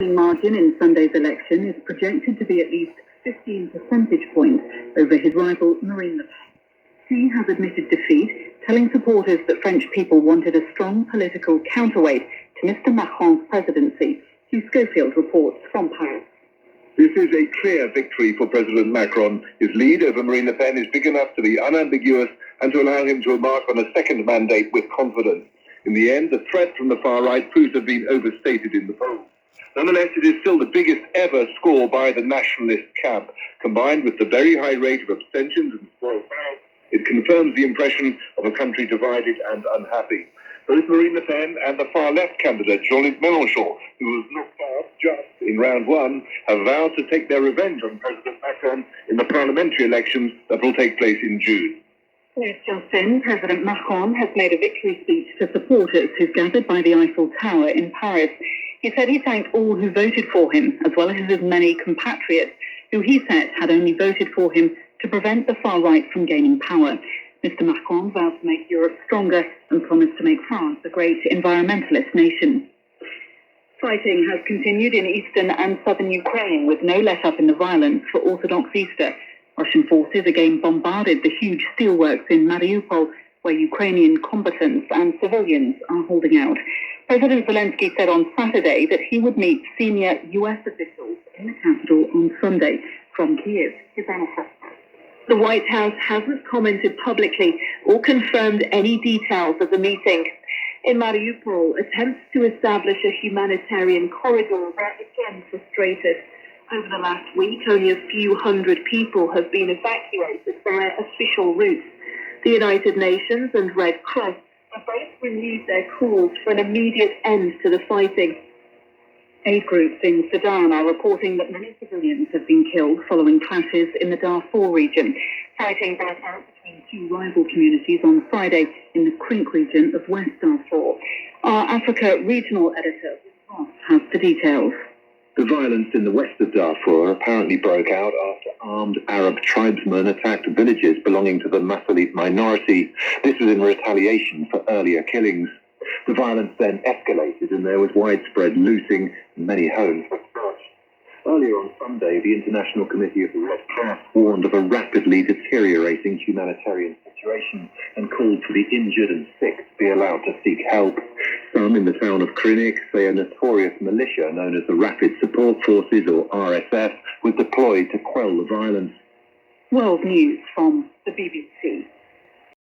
The margin in Sunday's election is projected to be at least 15 percentage points over his rival Marine Le Pen. He has admitted defeat, telling supporters that French people wanted a strong political counterweight to Mr. Macron's presidency. Hugh Schofield reports from Paris. This is a clear victory for President Macron. His lead over Marine Le Pen is big enough to be unambiguous and to allow him to embark on a second mandate with confidence. In the end, the threat from the far right proves to have been overstated in the polls. Nonetheless, it is still the biggest ever score by the nationalist camp. Combined with the very high rate of abstentions and spoiled ballots, it confirms the impression of a country divided and unhappy. Both Marine Le Pen and the far-left candidate, Jean-Luc Mélenchon, who was knocked out just in round one, have vowed to take their revenge on President Macron in the parliamentary elections that will take place in June. Just then, President Macron has made a victory speech to supporters who gathered by the Eiffel Tower in Paris. He said he thanked all who voted for him, as well as his many compatriots, who he said had only voted for him to prevent the far right from gaining power. Mr. Macron vowed to make Europe stronger and promised to make France a great environmentalist nation. Fighting has continued in eastern and southern Ukraine, with no let-up in the violence for Orthodox Easter. Russian forces again bombarded the huge steelworks in Mariupol, where Ukrainian combatants and civilians are holding out. President Zelensky said on Saturday that he would meet senior U.S. officials in the capital on Sunday. From Kiev, the White House hasn't commented publicly or confirmed any details of the meeting. In Mariupol, attempts to establish a humanitarian corridor were again frustrated. Over the last week, only a few hundred people have been evacuated via official routes. The United Nations and Red Cross have both renewed their calls for an immediate end to the fighting. Aid groups in Sudan are reporting that many civilians have been killed following clashes in the Darfur region. Fighting broke out between two rival communities on Friday in the Crink region of West Darfur. Our Africa regional editor Ross has the details. The violence in the west of Darfur apparently broke out after armed Arab tribesmen attacked villages belonging to the Masalite minority. This was in retaliation for earlier killings. The violence then escalated and there was widespread looting and many homes were scorched. Earlier on Sunday, the International Committee of the Red Cross warned of a rapidly deteriorating humanitarian situation and called for the injured and sick to be allowed to seek help. Some in the town of Krinik say a notorious militia known as the Rapid Support Forces, or RSF, was deployed to quell the violence. World News from the BBC.